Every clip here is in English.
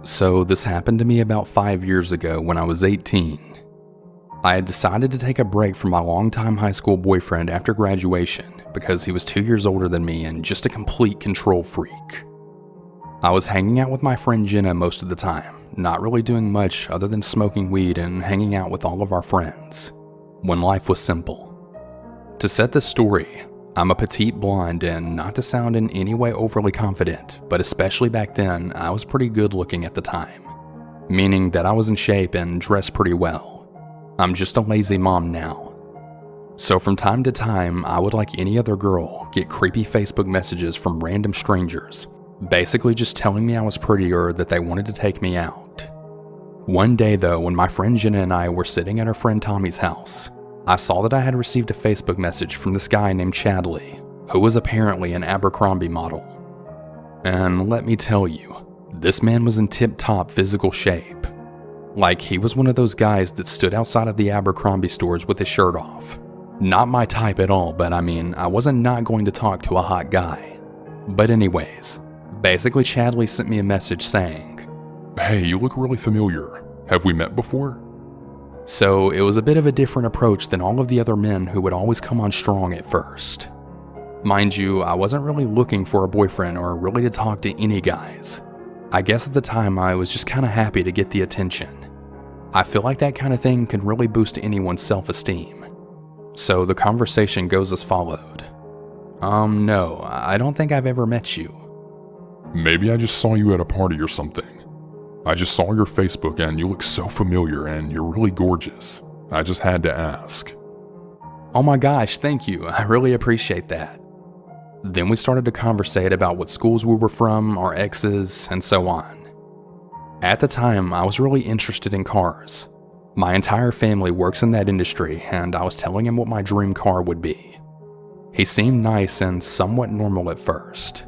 So this happened to me about 5 years ago when I was 18. I had decided to take a break from my longtime high school boyfriend after graduation because he was 2 years older than me and just a complete control freak. I was hanging out with my friend Jenna most of the time, not really doing much other than smoking weed and hanging out with all of our friends, when life was simple. To set the story, I'm a petite blonde, and not to sound in any way overly confident, but especially back then, I was pretty good looking at the time, meaning that I was in shape and dressed pretty well. I'm just a lazy mom now. So from time to time, I would, like any other girl, get creepy Facebook messages from random strangers, basically just telling me I was pretty or that they wanted to take me out. One day though, when my friend Jenna and I were sitting at her friend Tommy's house, I saw that I had received a Facebook message from this guy named Chadley, who was apparently an Abercrombie model. And let me tell you, this man was in tip-top physical shape. Like, he was one of those guys that stood outside of the Abercrombie stores with his shirt off. Not my type at all, but I mean, I wasn't not going to talk to a hot guy. But anyways, basically Chadley sent me a message saying, "Hey, you look really familiar. Have we met before?" So it was a bit of a different approach than all of the other men who would always come on strong at first. Mind you, I wasn't really looking for a boyfriend or really to talk to any guys. I guess at the time I was just kind of happy to get the attention. I feel like that kind of thing can really boost anyone's self-esteem. So the conversation goes as followed. No, I don't think I've ever met you. Maybe I just saw you at a party or something. I just saw your Facebook and you look so familiar and you're really gorgeous. I just had to ask. Oh my gosh, thank you. I really appreciate that. Then we started to conversate about what schools we were from, our exes, and so on. At the time, I was really interested in cars. My entire family works in that industry, and I was telling him what my dream car would be. He seemed nice and somewhat normal at first.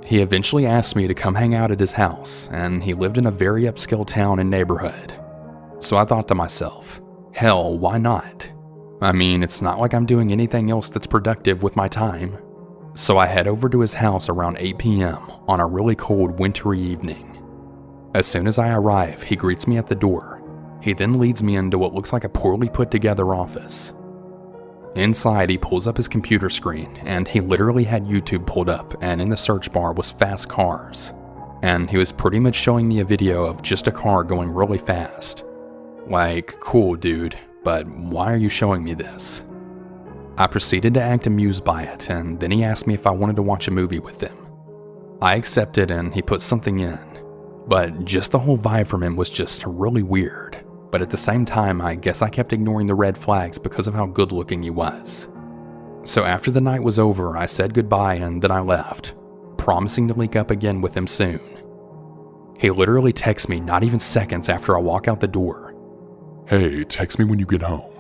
He eventually asked me to come hang out at his house, and he lived in a very upscale town and neighborhood. So I thought to myself, hell, why not? I mean, it's not like I'm doing anything else that's productive with my time. So I head over to his house around 8 p.m. on a really cold, wintry evening. As soon as I arrive, he greets me at the door. He then leads me into what looks like a poorly put together office. Inside, he pulls up his computer screen, and he literally had YouTube pulled up, and in the search bar was fast cars. And he was pretty much showing me a video of just a car going really fast. Like, cool dude, but why are you showing me this? I proceeded to act amused by it, and then he asked me if I wanted to watch a movie with him. I accepted and he put something in, but just the whole vibe from him was just really weird. But at the same time, I guess I kept ignoring the red flags because of how good looking he was. So after the night was over, I said goodbye and then I left, promising to link up again with him soon. He literally texts me not even seconds after I walk out the door. "Hey, text me when you get home."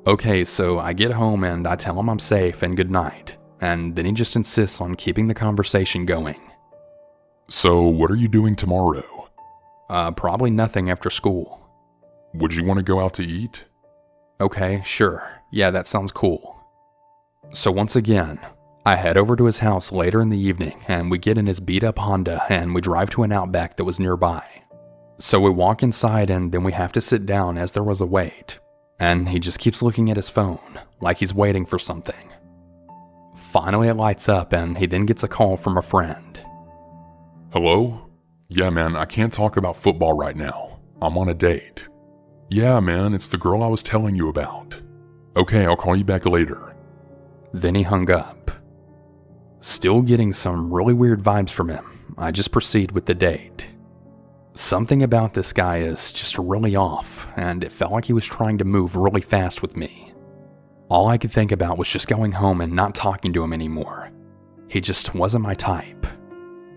Okay, so I get home and I tell him I'm safe and good night, and then he just insists on keeping the conversation going. "So what are you doing tomorrow?" Probably nothing after school. "Would you want to go out to eat?" Okay, sure. Yeah, that sounds cool. So once again, I head over to his house later in the evening and we get in his beat up Honda and we drive to an Outback that was nearby. So we walk inside and then we have to sit down as there was a wait. And he just keeps looking at his phone, like he's waiting for something. Finally it lights up and he then gets a call from a friend. "Hello? Yeah man, I can't talk about football right now. I'm on a date." "Yeah man, it's the girl I was telling you about." "Okay, I'll call you back later." Then he hung up. Still getting some really weird vibes from him, I just proceed with the date. Something about this guy is just really off, and it felt like he was trying to move really fast with me. All I could think about was just going home and not talking to him anymore. He just wasn't my type.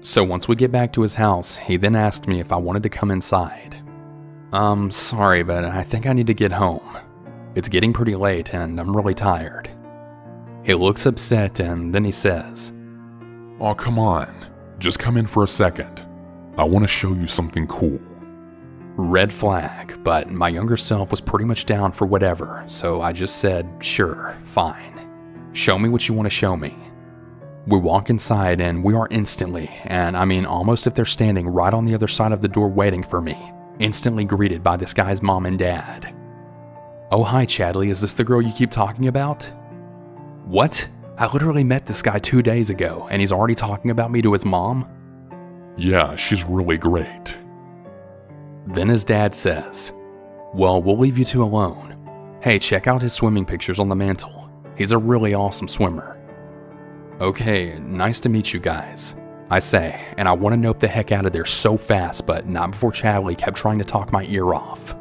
So once we get back to his house, he then asked me if I wanted to come inside. Sorry, but I think I need to get home. It's getting pretty late and I'm really tired. He looks upset and then he says, "Oh, come on. Just come in for a second. I want to show you something cool." Red flag, but my younger self was pretty much down for whatever, so I just said, sure, fine. Show me what you want to show me. We walk inside and we are instantly, and I mean almost if they're standing right on the other side of the door waiting for me, instantly greeted by this guy's mom and dad. "Oh, hi Chadley, is this the girl you keep talking about?" "What? I literally met this guy 2 days ago, and he's already talking about me to his mom?" "Yeah, she's really great." Then his dad says, "Well, we'll leave you two alone. Hey, check out his swimming pictures on the mantle. He's a really awesome swimmer." "Okay, nice to meet you guys," I say, and I want to nope the heck out of there so fast, but not before Chadley kept trying to talk my ear off.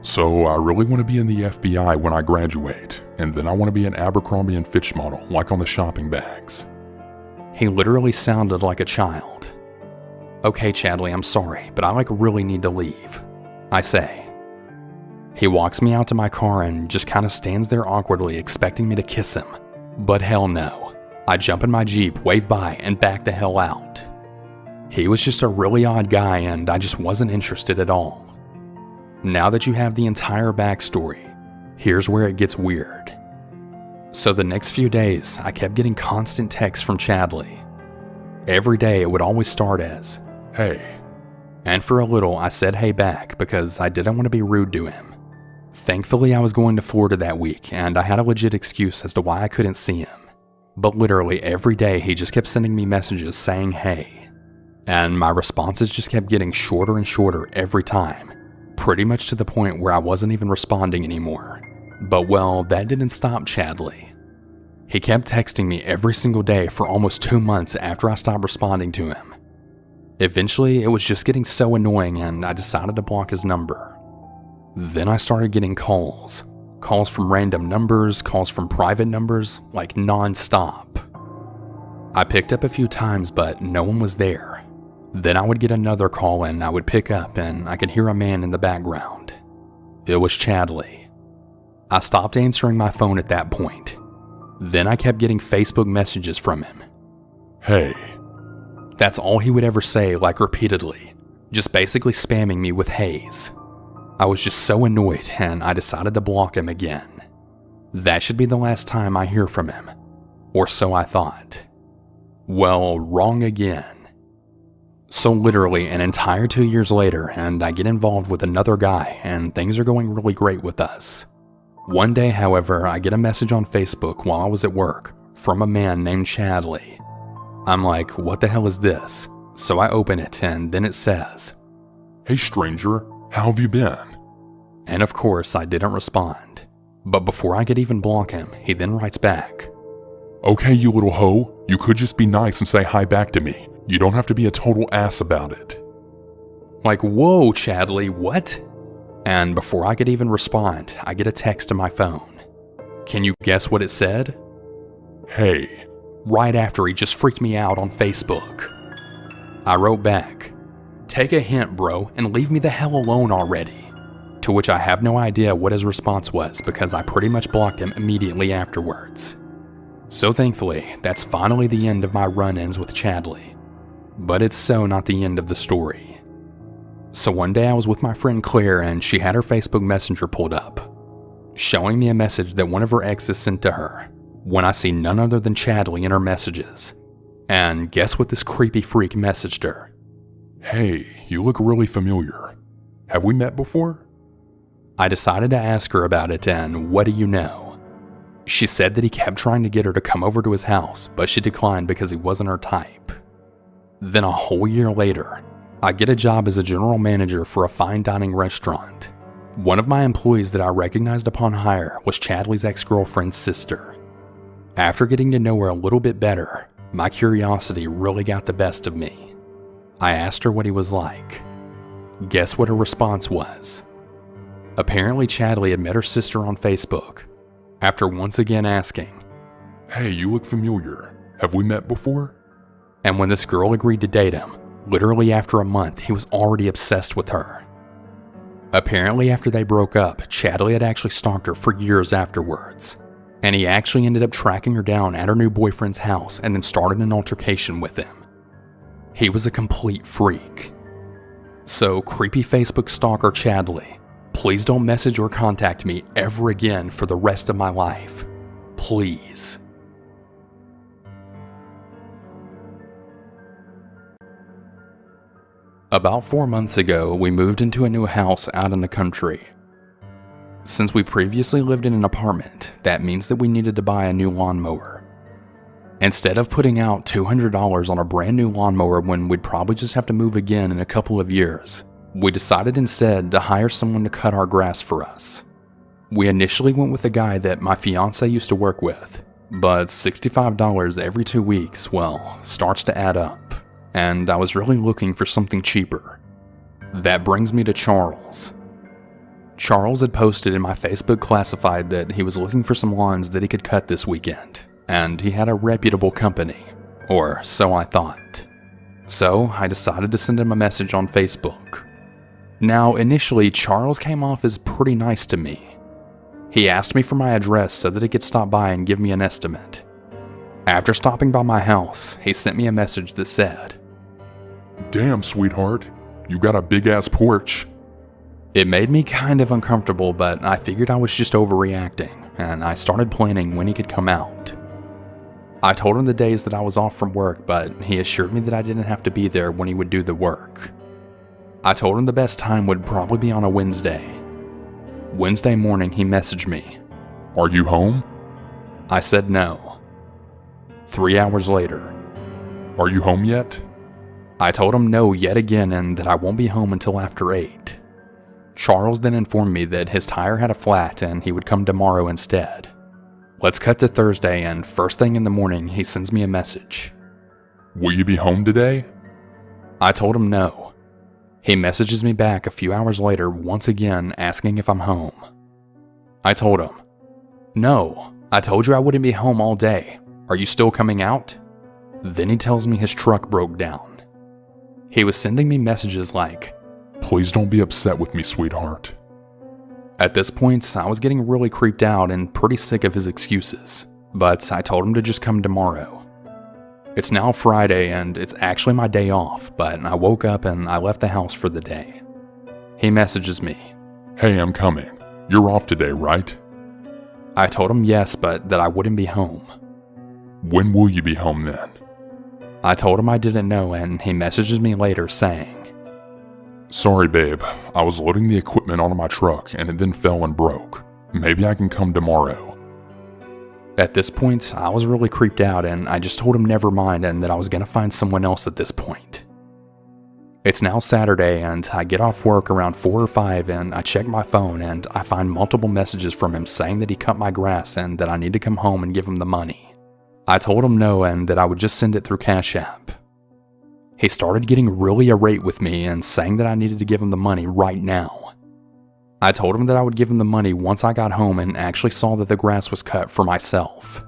"So I really want to be in the FBI when I graduate, and then I want to be an Abercrombie & Fitch model, like on the shopping bags." He literally sounded like a child. "Okay, Chadley, I'm sorry, but I really need to leave," I say. He walks me out to my car and just kind of stands there awkwardly expecting me to kiss him. But hell no. I jump in my Jeep, wave by, and back the hell out. He was just a really odd guy and I just wasn't interested at all. Now that you have the entire backstory, here's where it gets weird. So the next few days, I kept getting constant texts from Chadley. Every day it would always start as, "Hey." And for a little I said hey back because I didn't want to be rude to him. Thankfully I was going to Florida that week and I had a legit excuse as to why I couldn't see him. But literally every day he just kept sending me messages saying hey. And my responses just kept getting shorter and shorter every time, pretty much to the point where I wasn't even responding anymore. But well, that didn't stop Chadley. He kept texting me every single day for almost 2 months after I stopped responding to him. Eventually, it was just getting so annoying and I decided to block his number. Then I started getting calls. Calls from random numbers, calls from private numbers, like non-stop. I picked up a few times, but no one was there. Then I would get another call and I would pick up and I could hear a man in the background. It was Chadley. I stopped answering my phone at that point. Then I kept getting Facebook messages from him. "Hey." That's all he would ever say, like repeatedly, just basically spamming me with haze. I was just so annoyed and I decided to block him again. That should be the last time I hear from him. Or so I thought. Well, wrong again. So literally an entire 2 years later and I get involved with another guy and things are going really great with us. One day, however, I get a message on Facebook while I was at work from a man named Chadley. I'm like, what the hell is this? So I open it and then it says, "Hey stranger, how have you been?" And of course I didn't respond. But before I could even block him, he then writes back, "Okay, you little hoe, you could just be nice and say hi back to me. You don't have to be a total ass about it." Like, whoa Chadley, what? And before I could even respond, I get a text to my phone. Can you guess what it said? "Hey." Right after he just freaked me out on Facebook. I wrote back, "Take a hint, bro, and leave me the hell alone already." To which I have no idea what his response was because I pretty much blocked him immediately afterwards. So thankfully, that's finally the end of my run-ins with Chadley. But it's so not the end of the story. So one day I was with my friend Claire and she had her Facebook Messenger pulled up, showing me a message that one of her exes sent to her, when I see none other than Chadley in her messages. And guess what this creepy freak messaged her? "Hey, you look really familiar. Have we met before?" I decided to ask her about it and what do you know? She said that he kept trying to get her to come over to his house, but she declined because he wasn't her type. Then a whole year later, I get a job as a general manager for a fine dining restaurant. One of my employees that I recognized upon hire was Chadley's ex-girlfriend's sister. After getting to know her a little bit better, my curiosity really got the best of me. I asked her what he was like. Guess what her response was? Apparently Chadley had met her sister on Facebook. After once again asking, "Hey, you look familiar. Have we met before?" And when this girl agreed to date him, literally after a month, he was already obsessed with her. Apparently after they broke up, Chadley had actually stalked her for years afterwards. And he actually ended up tracking her down at her new boyfriend's house and then started an altercation with him. He was a complete freak. So creepy Facebook stalker Chadley, please don't message or contact me ever again for the rest of my life. Please. About 4 months ago, we moved into a new house out in the country. Since we previously lived in an apartment, that means that we needed to buy a new lawnmower. Instead of putting out $200 on a brand new lawnmower when we'd probably just have to move again in a couple of years, we decided instead to hire someone to cut our grass for us. We initially went with a guy that my fiance used to work with, but $65 every 2 weeks, well, starts to add up, and I was really looking for something cheaper. That brings me to Charles. Charles had posted in my Facebook classified that he was looking for some lawns that he could cut this weekend, and he had a reputable company, or so I thought. So I decided to send him a message on Facebook. Now, initially, Charles came off as pretty nice to me. He asked me for my address so that he could stop by and give me an estimate. After stopping by my house, he sent me a message that said, "Damn, sweetheart, you got a big-ass porch." It made me kind of uncomfortable, but I figured I was just overreacting, and I started planning when he could come out. I told him the days that I was off from work, but he assured me that I didn't have to be there when he would do the work. I told him the best time would probably be on a Wednesday. Wednesday morning, he messaged me. "Are you home?" I said no. 3 hours later, "Are you home yet?" I told him no yet again and that I won't be home until after 8. Charles then informed me that his tire had a flat and he would come tomorrow instead. Let's cut to Thursday, and first thing in the morning, he sends me a message. "Will you be home today?" I told him no. He messages me back a few hours later once again asking if I'm home. I told him, "No, I told you I wouldn't be home all day. Are you still coming out?" Then he tells me his truck broke down. He was sending me messages like, "Please don't be upset with me, sweetheart." At this point, I was getting really creeped out and pretty sick of his excuses, but I told him to just come tomorrow. It's now Friday and it's actually my day off, but I woke up and I left the house for the day. He messages me. "Hey, I'm coming. You're off today, right?" I told him yes, but that I wouldn't be home. "When will you be home then?" I told him I didn't know, and he messages me later saying, "Sorry, babe. I was loading the equipment onto my truck and it then fell and broke. Maybe I can come tomorrow." At this point, I was really creeped out and I just told him never mind and that I was going to find someone else at this point. It's now Saturday and I get off work around 4 or 5 and I check my phone and I find multiple messages from him saying that he cut my grass and that I need to come home and give him the money. I told him no and that I would just send it through Cash App. He started getting really irate with me and saying that I needed to give him the money right now. I told him that I would give him the money once I got home and actually saw that the grass was cut for myself.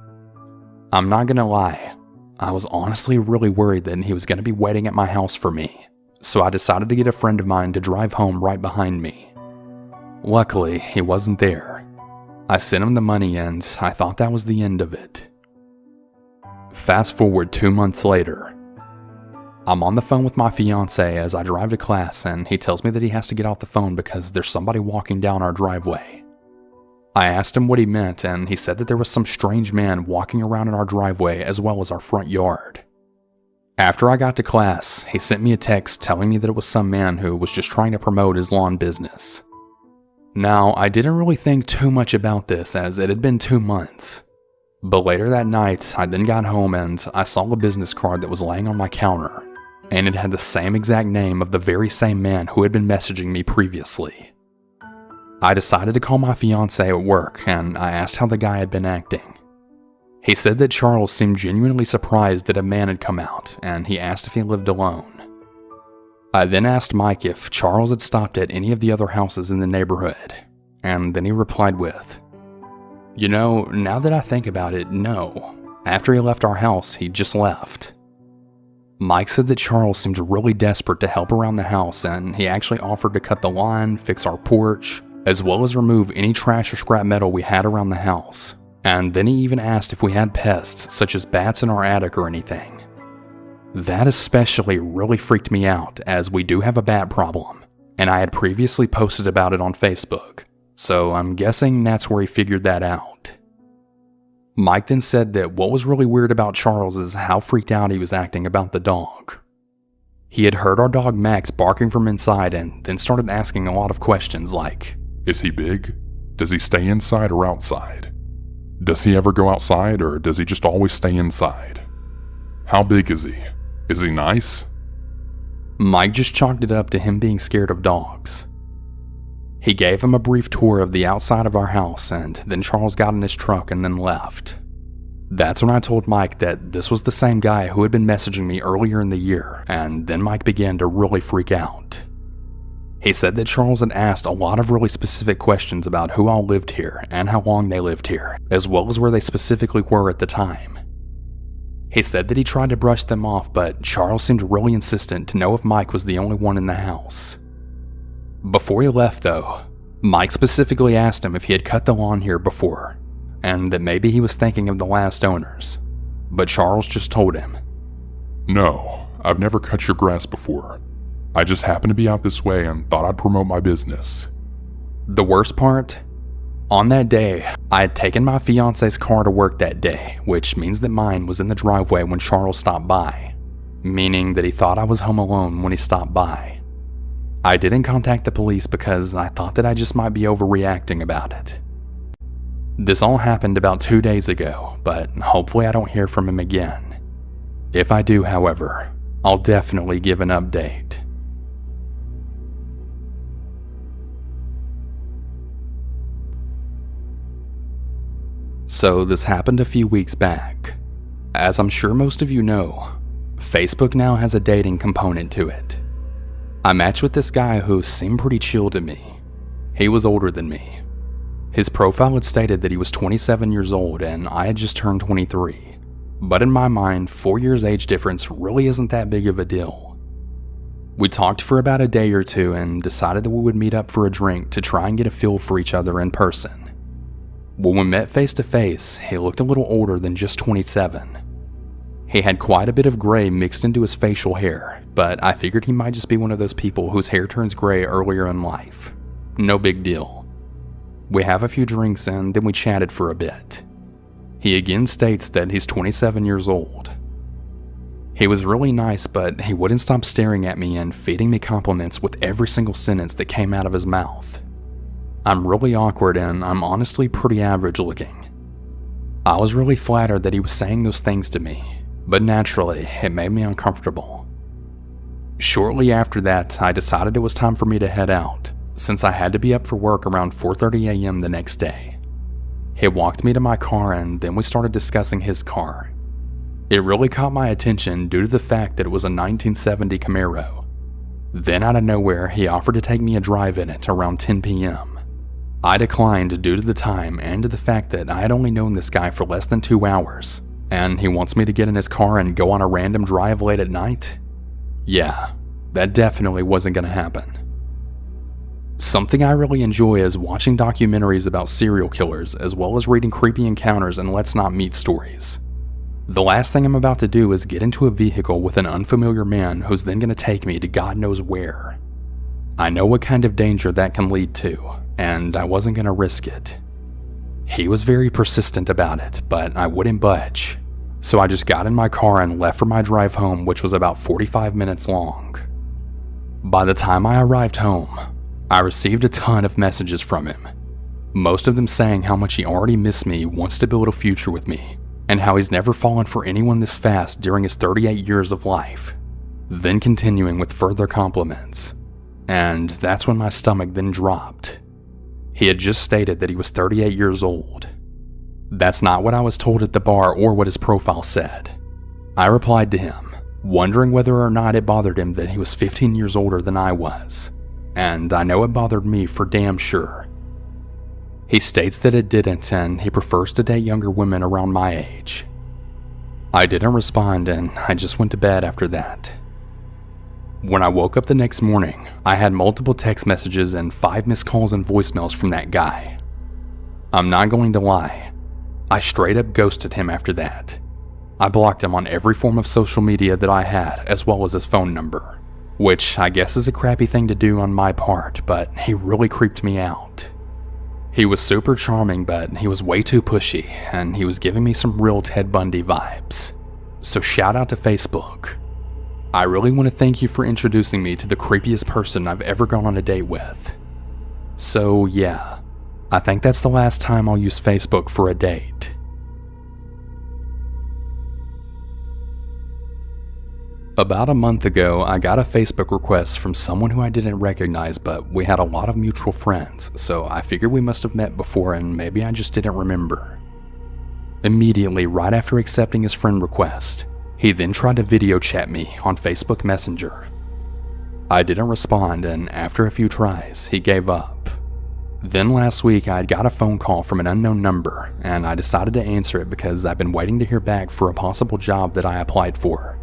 I'm not gonna lie, I was honestly really worried that he was gonna be waiting at my house for me, so I decided to get a friend of mine to drive home right behind me. Luckily, he wasn't there. I sent him the money and I thought that was the end of it. Fast forward 2 months later. I'm on the phone with my fiance as I drive to class and he tells me that he has to get off the phone because there's somebody walking down our driveway. I asked him what he meant and he said that there was some strange man walking around in our driveway as well as our front yard. After I got to class, he sent me a text telling me that it was some man who was just trying to promote his lawn business. Now, I didn't really think too much about this as it had been 2 months. But later that night, I then got home and I saw a business card that was laying on my counter, and it had the same exact name of the very same man who had been messaging me previously. I decided to call my fiance at work and I asked how the guy had been acting. He said that Charles seemed genuinely surprised that a man had come out and he asked if he lived alone. I then asked Mike if Charles had stopped at any of the other houses in the neighborhood, and then he replied with, "You know, now that I think about it, no. After he left our house, he just left." Mike said that Charles seemed really desperate to help around the house and he actually offered to cut the lawn, fix our porch, as well as remove any trash or scrap metal we had around the house. And then he even asked if we had pests, such as bats in our attic or anything. That especially really freaked me out as we do have a bat problem, and I had previously posted about it on Facebook, so I'm guessing that's where he figured that out. Mike then said that what was really weird about Charles is how freaked out he was acting about the dog. He had heard our dog Max barking from inside and then started asking a lot of questions like, Is he big? Does he stay inside or outside? Does he ever go outside or does he just always stay inside? How big is he? Is he nice? Mike just chalked it up to him being scared of dogs. He gave him a brief tour of the outside of our house, and then Charles got in his truck and then left. That's when I told Mike that this was the same guy who had been messaging me earlier in the year, and then Mike began to really freak out. He said that Charles had asked a lot of really specific questions about who all lived here and how long they lived here, as well as where they specifically were at the time. He said that he tried to brush them off, but Charles seemed really insistent to know if Mike was the only one in the house. Before he left though, Mike specifically asked him if he had cut the lawn here before, and that maybe he was thinking of the last owners, but Charles just told him, No, I've never cut your grass before. I just happened to be out this way and thought I'd promote my business. The worst part? On that day, I had taken my fiance's car to work that day, which means that mine was in the driveway when Charles stopped by, meaning that he thought I was home alone when he stopped by. I didn't contact the police because I thought that I just might be overreacting about it. This all happened about 2 days ago, but hopefully I don't hear from him again. If I do, however, I'll definitely give an update. So this happened a few weeks back. As I'm sure most of you know, Facebook now has a dating component to it. I matched with this guy who seemed pretty chill to me. He was older than me. His profile had stated that he was 27 years old and I had just turned 23. But in my mind, 4 years age difference really isn't that big of a deal. We talked for about a day or two and decided that we would meet up for a drink to try and get a feel for each other in person. When we met face to face, he looked a little older than just 27. He had quite a bit of gray mixed into his facial hair, but I figured he might just be one of those people whose hair turns gray earlier in life. No big deal. We have a few drinks and then we chatted for a bit. He again states that he's 27 years old. He was really nice, but he wouldn't stop staring at me and feeding me compliments with every single sentence that came out of his mouth. I'm really awkward and I'm honestly pretty average looking. I was really flattered that he was saying those things to me, but naturally, it made me uncomfortable. Shortly after that, I decided it was time for me to head out, since I had to be up for work around 4:30 a.m. the next day. He walked me to my car and then we started discussing his car. It really caught my attention due to the fact that it was a 1970 Camaro. Then out of nowhere, he offered to take me a drive in it around 10 p.m. I declined due to the time and to the fact that I had only known this guy for less than 2 hours, and he wants me to get in his car and go on a random drive late at night? Yeah, that definitely wasn't going to happen. Something I really enjoy is watching documentaries about serial killers as well as reading creepy encounters and let's not meet stories. The last thing I'm about to do is get into a vehicle with an unfamiliar man who's then going to take me to God knows where. I know what kind of danger that can lead to, and I wasn't going to risk it. He was very persistent about it, but I wouldn't budge. So I just got in my car and left for my drive home, which was about 45 minutes long. By the time I arrived home, I received a ton of messages from him. Most of them saying how much he already missed me, wants to build a future with me, and how he's never fallen for anyone this fast during his 38 years of life. Then continuing with further compliments. And that's when my stomach then dropped. He had just stated that he was 38 years old. That's not what I was told at the bar or what his profile said. I replied to him, wondering whether or not it bothered him that he was 15 years older than I was. And I know it bothered me for damn sure. He states that it didn't and he prefers to date younger women around my age. I didn't respond and I just went to bed after that. When I woke up the next morning, I had multiple text messages and 5 missed calls and voicemails from that guy. I'm not going to lie, I straight up ghosted him after that. I blocked him on every form of social media that I had, as well as his phone number, which I guess is a crappy thing to do on my part, but he really creeped me out. He was super charming, but he was way too pushy, and he was giving me some real Ted Bundy vibes. So shout out to Facebook. I really want to thank you for introducing me to the creepiest person I've ever gone on a date with. So yeah, I think that's the last time I'll use Facebook for a date. About a month ago, I got a Facebook request from someone who I didn't recognize, but we had a lot of mutual friends, so I figured we must have met before and maybe I just didn't remember. Immediately, right after accepting his friend request, he then tried to video chat me on Facebook Messenger. I didn't respond, and after a few tries, he gave up. Then last week, I got a phone call from an unknown number, and I decided to answer it because I've been waiting to hear back for a possible job that I applied for.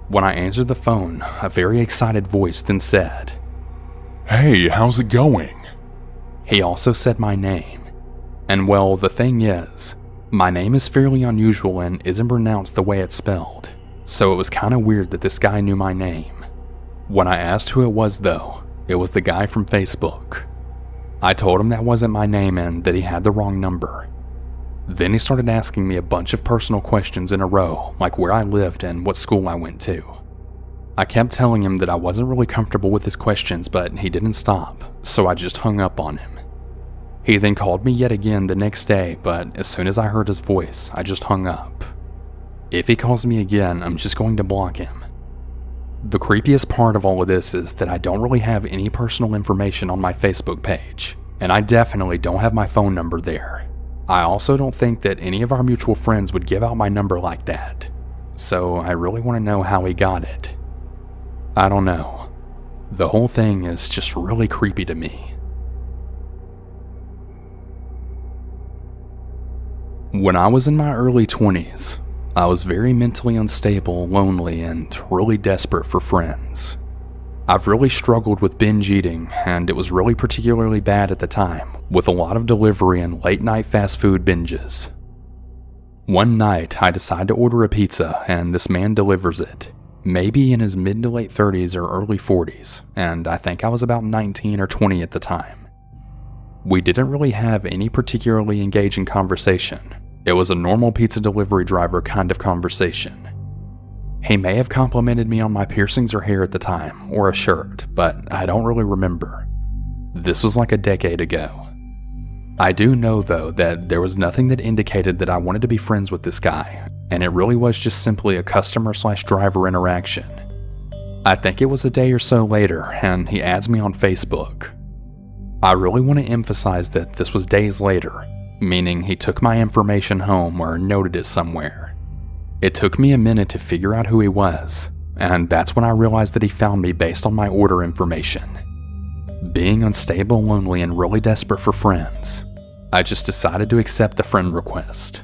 When I answered the phone, a very excited voice then said, "Hey, how's it going?" He also said my name. And well, the thing is, my name is fairly unusual and isn't pronounced the way it's spelled, so it was kinda weird that this guy knew my name. When I asked who it was though, it was the guy from Facebook. I told him that wasn't my name and that he had the wrong number. Then he started asking me a bunch of personal questions in a row, like where I lived and what school I went to. I kept telling him that I wasn't really comfortable with his questions, but he didn't stop, so I just hung up on him. He then called me yet again the next day, but as soon as I heard his voice, I just hung up. If he calls me again, I'm just going to block him. The creepiest part of all of this is that I don't really have any personal information on my Facebook page, and I definitely don't have my phone number there. I also don't think that any of our mutual friends would give out my number like that, so I really want to know how he got it. I don't know. The whole thing is just really creepy to me. When I was in my early 20s, I was very mentally unstable, lonely, and really desperate for friends. I've really struggled with binge eating, and it was really particularly bad at the time, with a lot of delivery and late-night fast food binges. One night, I decide to order a pizza, and this man delivers it, maybe in his mid to late 30s or early 40s, and I think I was about 19 or 20 at the time. We didn't really have any particularly engaging conversation. It was a normal pizza delivery driver kind of conversation. He may have complimented me on my piercings or hair at the time, or a shirt, but I don't really remember. This was like a decade ago. I do know though that there was nothing that indicated that I wanted to be friends with this guy, and it really was just simply a customer/driver interaction. I think it was a day or so later, and he adds me on Facebook. I really want to emphasize that this was days later, meaning he took my information home or noted it somewhere. It took me a minute to figure out who he was, and that's when I realized that he found me based on my order information. Being unstable, lonely, and really desperate for friends, I just decided to accept the friend request.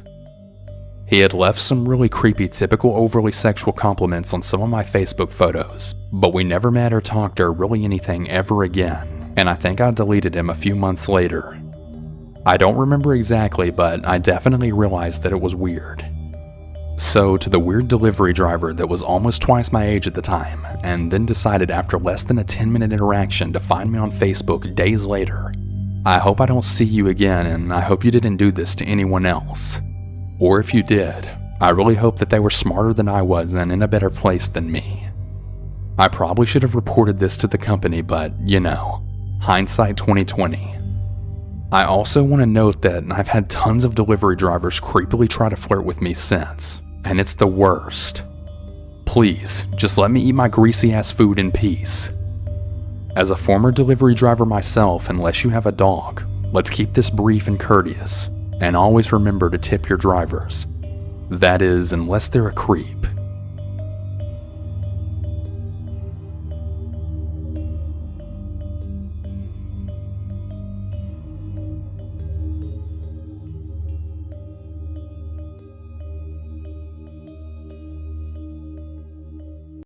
He had left some really creepy, typical overly sexual compliments on some of my Facebook photos, but we never met or talked or really anything ever again, and I think I deleted him a few months later. I don't remember exactly, but I definitely realized that it was weird. So to the weird delivery driver that was almost twice my age at the time, and then decided after less than a 10-minute interaction to find me on Facebook days later, I hope I don't see you again, and I hope you didn't do this to anyone else. Or if you did, I really hope that they were smarter than I was and in a better place than me. I probably should have reported this to the company, but you know, hindsight 2020. I also want to note that I've had tons of delivery drivers creepily try to flirt with me since, and it's the worst. Please, just let me eat my greasy ass food in peace. As a former delivery driver myself, unless you have a dog, let's keep this brief and courteous, and always remember to tip your drivers. That is, unless they're a creep.